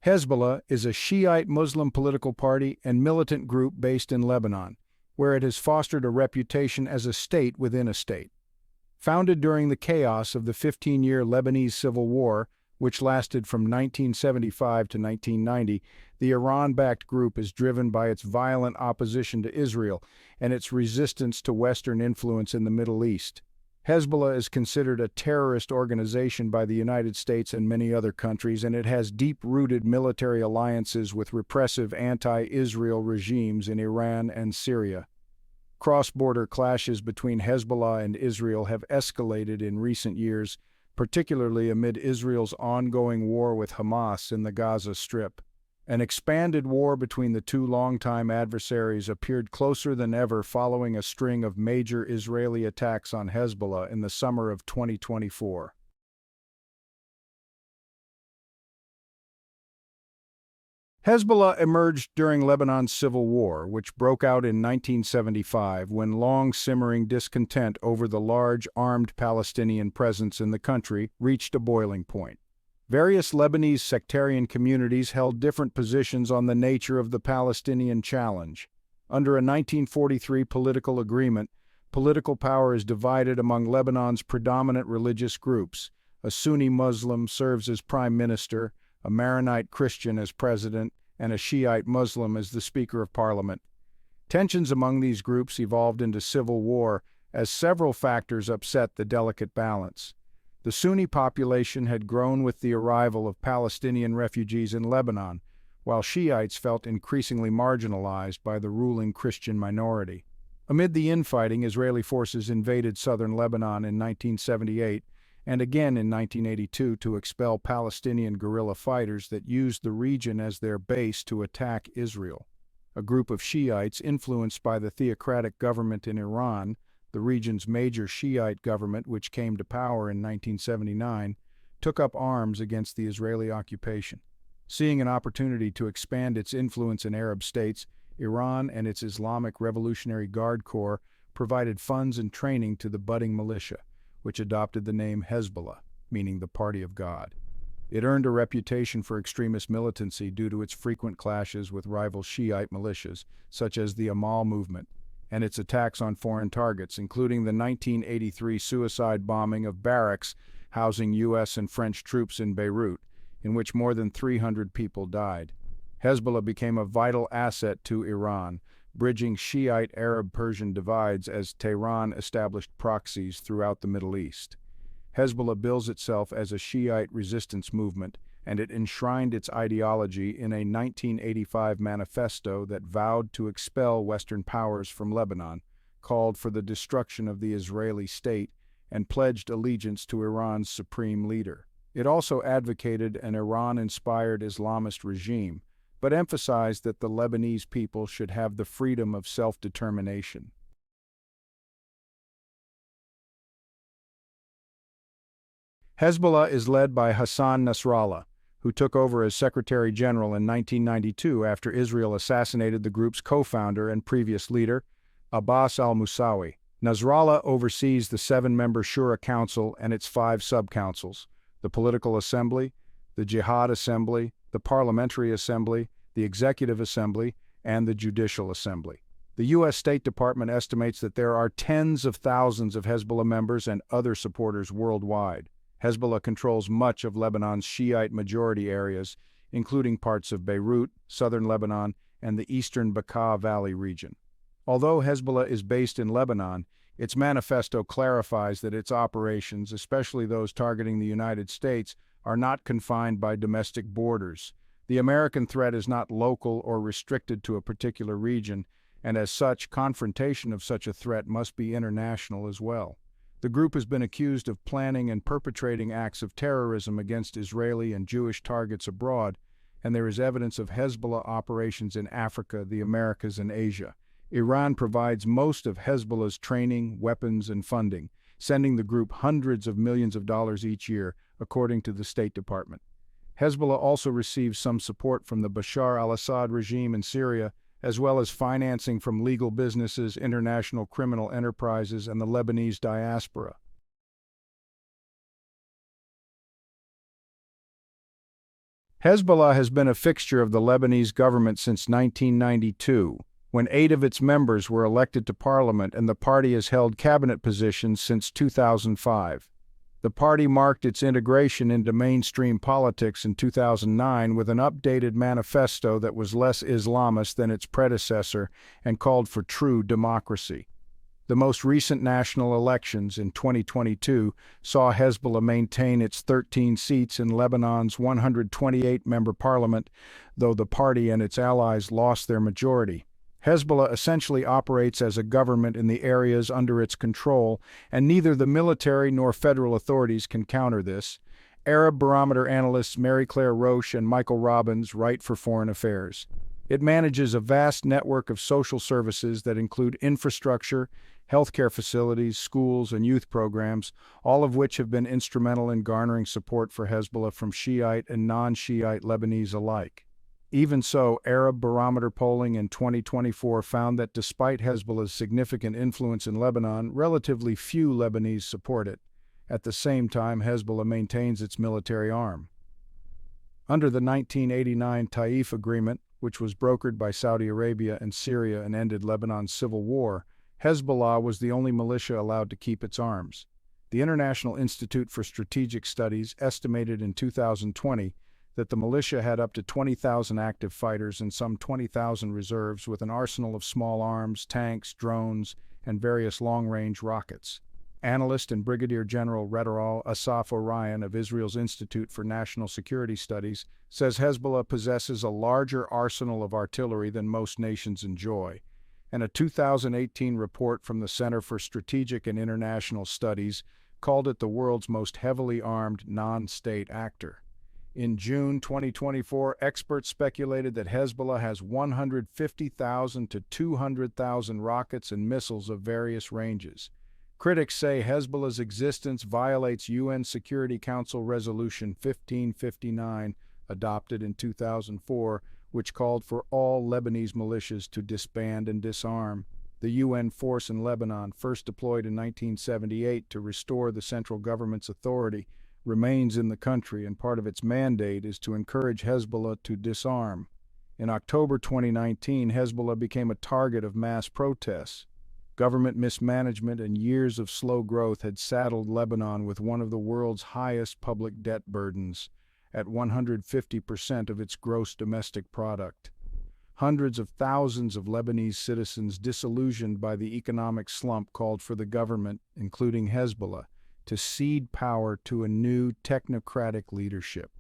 Hezbollah is a Shiite Muslim political party and militant group based in Lebanon, where it has fostered a reputation as a state within a state. Founded during the chaos of the 15-year Lebanese Civil War, which lasted from 1975 to 1990, the Iran-backed group is driven by its violent opposition to Israel and its resistance to Western influence in the Middle East. Hezbollah is considered a terrorist organization by the United States and many other countries, and it has deep-rooted military alliances with repressive anti-Israel regimes in Iran and Syria. Cross-border clashes between Hezbollah and Israel have escalated in recent years, particularly amid Israel's ongoing war with Hamas in the Gaza Strip. An expanded war between the two longtime adversaries appeared closer than ever following a string of major Israeli attacks on Hezbollah in the summer of 2024. Hezbollah emerged during Lebanon's civil war, which broke out in 1975 when long-simmering discontent over the large armed Palestinian presence in the country reached a boiling point. Various Lebanese sectarian communities held different positions on the nature of the Palestinian challenge. Under a 1943 political agreement, political power is divided among Lebanon's predominant religious groups. A Sunni Muslim serves as prime minister, a Maronite Christian as president, and a Shiite Muslim as the Speaker of Parliament. Tensions among these groups evolved into civil war as several factors upset the delicate balance. The Sunni population had grown with the arrival of Palestinian refugees in Lebanon, while Shiites felt increasingly marginalized by the ruling Christian minority. Amid the infighting, Israeli forces invaded southern Lebanon in 1978 and again in 1982 to expel Palestinian guerrilla fighters that used the region as their base to attack Israel. A group of Shiites influenced by the theocratic government in Iran, the region's major Shiite government which came to power in 1979, took up arms against the Israeli occupation. Seeing an opportunity to expand its influence in Arab states, Iran and its Islamic Revolutionary Guard Corps provided funds and training to the budding militia, which adopted the name Hezbollah, meaning the Party of God. It earned a reputation for extremist militancy due to its frequent clashes with rival Shiite militias, such as the Amal movement, and its attacks on foreign targets, including the 1983 suicide bombing of barracks housing U.S. and French troops in Beirut, in which more than 300 people died. Hezbollah became a vital asset to Iran, bridging Shiite Arab-Persian divides as Tehran established proxies throughout the Middle East. Hezbollah bills itself as a Shiite resistance movement, and it enshrined its ideology in a 1985 manifesto that vowed to expel Western powers from Lebanon, called for the destruction of the Israeli state, and pledged allegiance to Iran's supreme leader. It also advocated an Iran-inspired Islamist regime, but emphasized that the Lebanese people should have the freedom of self-determination. Hezbollah is led by Hassan Nasrallah, who took over as Secretary General in 1992 after Israel assassinated the group's co-founder and previous leader, Abbas al-Musawi. Nasrallah oversees the 7-member Shura Council and its 5 sub-councils: the Political Assembly, the Jihad Assembly, the Parliamentary Assembly, the Executive Assembly, and the Judicial Assembly. The U.S. State Department estimates that there are tens of thousands of Hezbollah members and other supporters worldwide. Hezbollah controls much of Lebanon's Shiite majority areas, including parts of Beirut, southern Lebanon, and the eastern Bekaa Valley region. Although Hezbollah is based in Lebanon, its manifesto clarifies that its operations, especially those targeting the United States, are not confined by domestic borders. The American threat is not local or restricted to a particular region, and as such, confrontation of such a threat must be international as well. The group has been accused of planning and perpetrating acts of terrorism against Israeli and Jewish targets abroad, and there is evidence of Hezbollah operations in Africa, the Americas, and Asia. Iran provides most of Hezbollah's training, weapons, and funding, sending the group hundreds of millions of dollars each year, according to the State Department. Hezbollah also receives some support from the Bashar al-Assad regime in Syria, as well as financing from legal businesses, international criminal enterprises, and the Lebanese diaspora. Hezbollah has been a fixture of the Lebanese government since 1992, when 8 of its members were elected to parliament, and the party has held cabinet positions since 2005. The party marked its integration into mainstream politics in 2009 with an updated manifesto that was less Islamist than its predecessor and called for true democracy. The most recent national elections in 2022 saw Hezbollah maintain its 13 seats in Lebanon's 128-member parliament, though the party and its allies lost their majority. Hezbollah essentially operates as a government in the areas under its control, and neither the military nor federal authorities can counter this. Arab Barometer analysts Mary Claire Roche and Michael Robbins write for Foreign Affairs. It manages a vast network of social services that include infrastructure, healthcare facilities, schools, and youth programs, all of which have been instrumental in garnering support for Hezbollah from Shiite and non-Shiite Lebanese alike. Even so, Arab Barometer polling in 2024 found that despite Hezbollah's significant influence in Lebanon, relatively few Lebanese support it. At the same time, Hezbollah maintains its military arm. Under the 1989 Taif Agreement, which was brokered by Saudi Arabia and Syria and ended Lebanon's civil war, Hezbollah was the only militia allowed to keep its arms. The International Institute for Strategic Studies estimated in 2020 that the militia had up to 20,000 active fighters and some 20,000 reserves with an arsenal of small arms, tanks, drones, and various long-range rockets. Analyst and Brigadier General Redoual Asaf Orion of Israel's Institute for National Security Studies says Hezbollah possesses a larger arsenal of artillery than most nations enjoy, and a 2018 report from the Center for Strategic and International Studies called it the world's most heavily armed non-state actor. In June 2024, experts speculated that Hezbollah has 150,000 to 200,000 rockets and missiles of various ranges. Critics say Hezbollah's existence violates UN Security Council Resolution 1559, adopted in 2004, which called for all Lebanese militias to disband and disarm. The UN force in Lebanon, first deployed in 1978 to restore the central government's authority, remains in the country, and part of its mandate is to encourage Hezbollah to disarm. In October 2019, Hezbollah became a target of mass protests. Government mismanagement and years of slow growth had saddled Lebanon with one of the world's highest public debt burdens, at 150% of its gross domestic product. Hundreds of thousands of Lebanese citizens, disillusioned by the economic slump, called for the government, including Hezbollah, to cede power to a new technocratic leadership.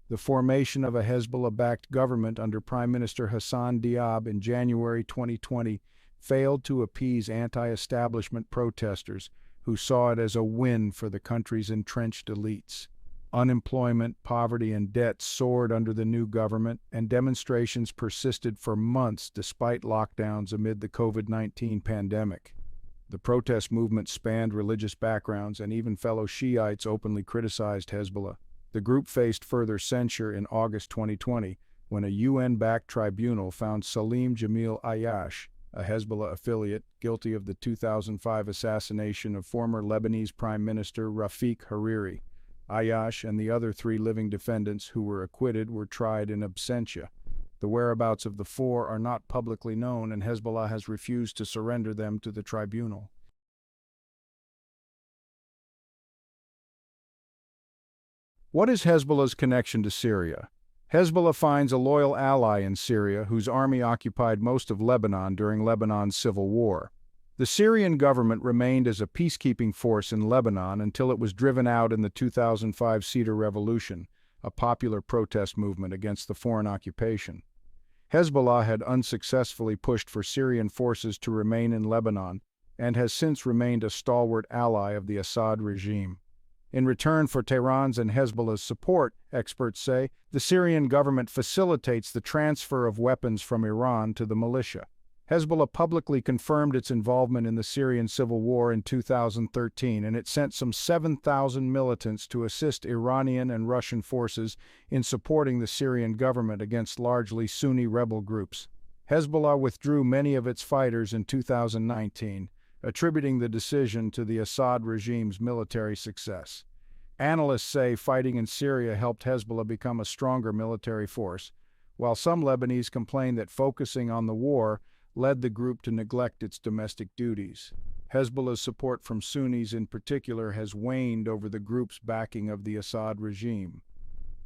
The formation of a Hezbollah-backed government under Prime Minister Hassan Diab in January 2020 failed to appease anti-establishment protesters who saw it as a win for the country's entrenched elites. Unemployment, poverty, and debt soared under the new government, and demonstrations persisted for months despite lockdowns amid the COVID-19 pandemic. The protest movement spanned religious backgrounds, and even fellow Shiites openly criticized Hezbollah. The group faced further censure in August 2020 when a UN-backed tribunal found Salim Jamil Ayyash, a Hezbollah affiliate, guilty of the 2005 assassination of former Lebanese Prime Minister Rafik Hariri. Ayyash and the other 3 living defendants who were acquitted were tried in absentia. The whereabouts of the 4 are not publicly known, and Hezbollah has refused to surrender them to the tribunal. What is Hezbollah's connection to Syria? Hezbollah finds a loyal ally in Syria, whose army occupied most of Lebanon during Lebanon's civil war. The Syrian government remained as a peacekeeping force in Lebanon until it was driven out in the 2005 Cedar Revolution, a popular protest movement against the foreign occupation. Hezbollah had unsuccessfully pushed for Syrian forces to remain in Lebanon and has since remained a stalwart ally of the Assad regime. In return for Tehran's and Hezbollah's support, experts say, the Syrian government facilitates the transfer of weapons from Iran to the militia. Hezbollah publicly confirmed its involvement in the Syrian civil war in 2013, and it sent some 7,000 militants to assist Iranian and Russian forces in supporting the Syrian government against largely Sunni rebel groups. Hezbollah withdrew many of its fighters in 2019, attributing the decision to the Assad regime's military success. Analysts say fighting in Syria helped Hezbollah become a stronger military force, while some Lebanese complain that focusing on the war led the group to neglect its domestic duties. Hezbollah's support from Sunnis in particular has waned over the group's backing of the Assad regime.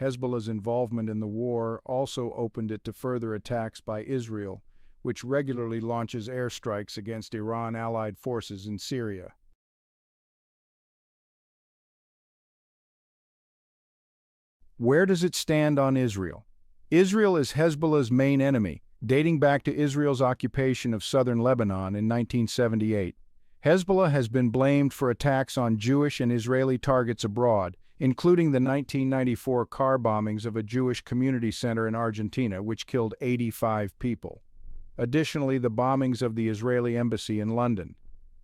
Hezbollah's involvement in the war also opened it to further attacks by Israel, which regularly launches airstrikes against Iran-allied forces in Syria. Where does it stand on Israel? Israel is Hezbollah's main enemy, dating back to Israel's occupation of southern Lebanon in 1978. Hezbollah has been blamed for attacks on Jewish and Israeli targets abroad, including the 1994 car bombings of a Jewish community center in Argentina, which killed 85 people. Additionally, the bombings of the Israeli embassy in London.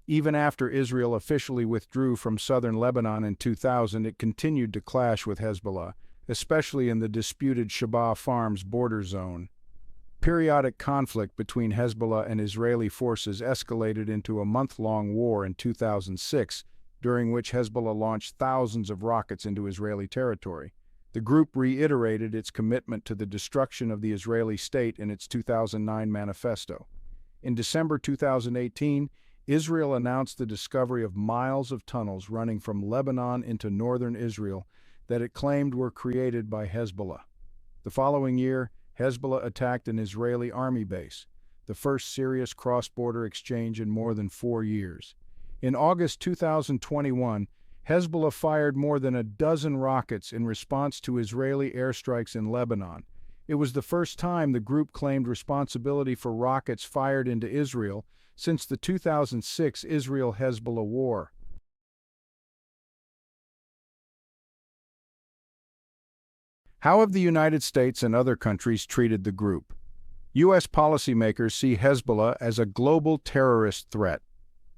Even after Israel officially withdrew from southern Lebanon in 2000, it continued to clash with Hezbollah, especially in the disputed Shabaa Farms border zone. Periodic conflict between Hezbollah and Israeli forces escalated into a month-long war in 2006, during which Hezbollah launched thousands of rockets into Israeli territory. The group reiterated its commitment to the destruction of the Israeli state in its 2009 manifesto. In December 2018, Israel announced the discovery of miles of tunnels running from Lebanon into northern Israel that it claimed were created by Hezbollah. The following year, Hezbollah attacked an Israeli army base, the first serious cross-border exchange in more than 4 years. In August 2021, Hezbollah fired more than a dozen rockets in response to Israeli airstrikes in Lebanon. It was the first time the group claimed responsibility for rockets fired into Israel since the 2006 Israel-Hezbollah war. How have the United States and other countries treated the group? U.S. policymakers see Hezbollah as a global terrorist threat.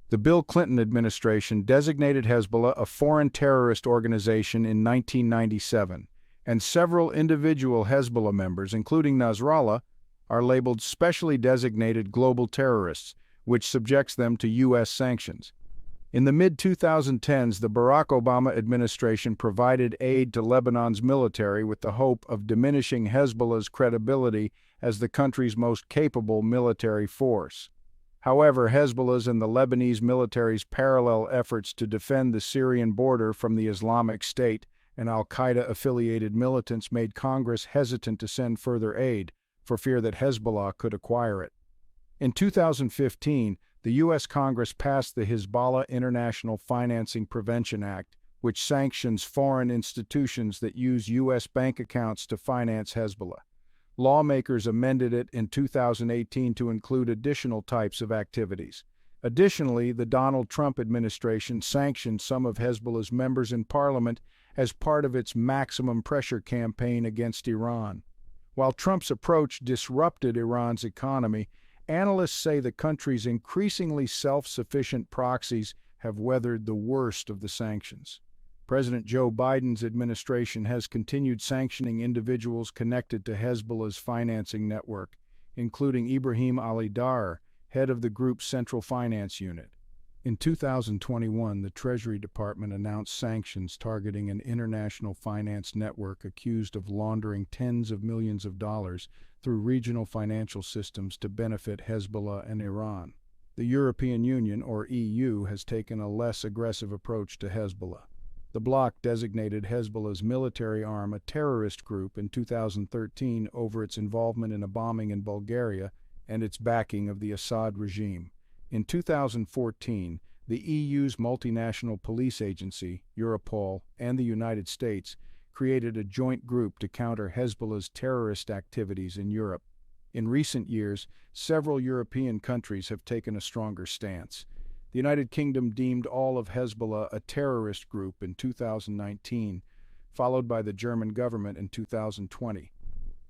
The Bill Clinton administration designated Hezbollah a foreign terrorist organization in 1997, and several individual Hezbollah members, including Nasrallah, are labeled specially designated global terrorists, which subjects them to U.S. sanctions. In the mid-2010s, the Barack Obama administration provided aid to Lebanon's military with the hope of diminishing Hezbollah's credibility as the country's most capable military force. However, Hezbollah's and the Lebanese military's parallel efforts to defend the Syrian border from the Islamic State and al-Qaeda-affiliated militants made Congress hesitant to send further aid, for fear that Hezbollah could acquire it. In 2015, the U.S. Congress passed the Hezbollah International Financing Prevention Act, which sanctions foreign institutions that use U.S. bank accounts to finance Hezbollah. Lawmakers amended it in 2018 to include additional types of activities. Additionally, the Donald Trump administration sanctioned some of Hezbollah's members in parliament as part of its maximum pressure campaign against Iran. While Trump's approach disrupted Iran's economy, analysts say the country's increasingly self-sufficient proxies have weathered the worst of the sanctions. President Joe Biden's administration has continued sanctioning individuals connected to Hezbollah's financing network, including Ibrahim Ali Dar, head of the group's Central Finance Unit. In 2021, the Treasury Department announced sanctions targeting an international finance network accused of laundering tens of millions of dollars through regional financial systems to benefit Hezbollah and Iran. The European Union, or EU, has taken a less aggressive approach to Hezbollah. The bloc designated Hezbollah's military arm a terrorist group in 2013 over its involvement in a bombing in Bulgaria and its backing of the Assad regime. In 2014, the EU's multinational police agency, Europol, and the United States created a joint group to counter Hezbollah's terrorist activities in Europe. In recent years, several European countries have taken a stronger stance. The United Kingdom deemed all of Hezbollah a terrorist group in 2019, followed by the German government in 2020.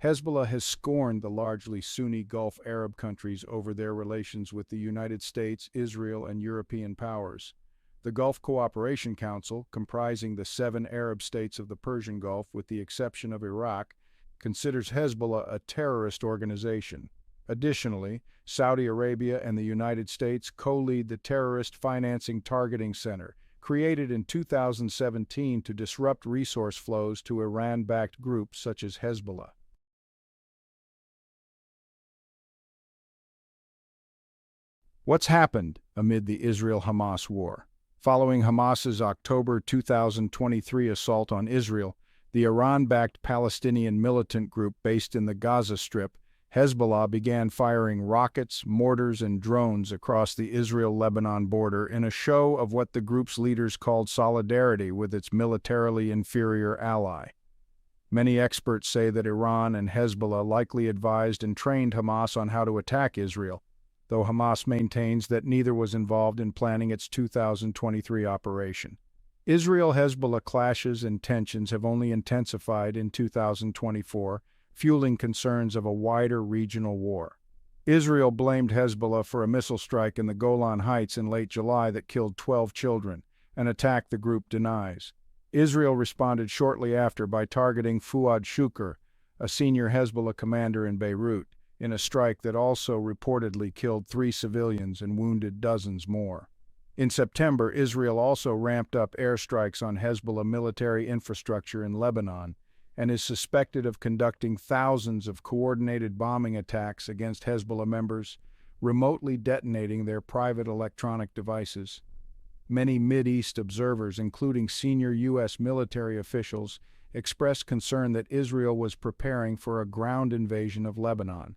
Hezbollah has scorned the largely Sunni Gulf Arab countries over their relations with the United States, Israel, and European powers. The Gulf Cooperation Council, comprising the 7 Arab states of the Persian Gulf with the exception of Iraq, considers Hezbollah a terrorist organization. Additionally, Saudi Arabia and the United States co-lead the Terrorist Financing Targeting Center, created in 2017 to disrupt resource flows to Iran-backed groups such as Hezbollah. What's happened amid the Israel-Hamas war? Following Hamas's October 2023 assault on Israel, the Iran-backed Palestinian militant group based in the Gaza Strip, Hezbollah, began firing rockets, mortars, and drones across the Israel-Lebanon border in a show of what the group's leaders called solidarity with its militarily inferior ally. Many experts say that Iran and Hezbollah likely advised and trained Hamas on how to attack Israel, though Hamas maintains that neither was involved in planning its 2023 operation. Israel-Hezbollah clashes and tensions have only intensified in 2024, fueling concerns of a wider regional war. Israel blamed Hezbollah for a missile strike in the Golan Heights in late July that killed 12 children, an attack the group denies. Israel responded shortly after by targeting Fuad Shukr, a senior Hezbollah commander in Beirut, in a strike that also reportedly killed 3 civilians and wounded dozens more. In September, Israel also ramped up airstrikes on Hezbollah military infrastructure in Lebanon and is suspected of conducting thousands of coordinated bombing attacks against Hezbollah members, remotely detonating their private electronic devices. Many Mideast observers, including senior U.S. military officials, expressed concern that Israel was preparing for a ground invasion of Lebanon.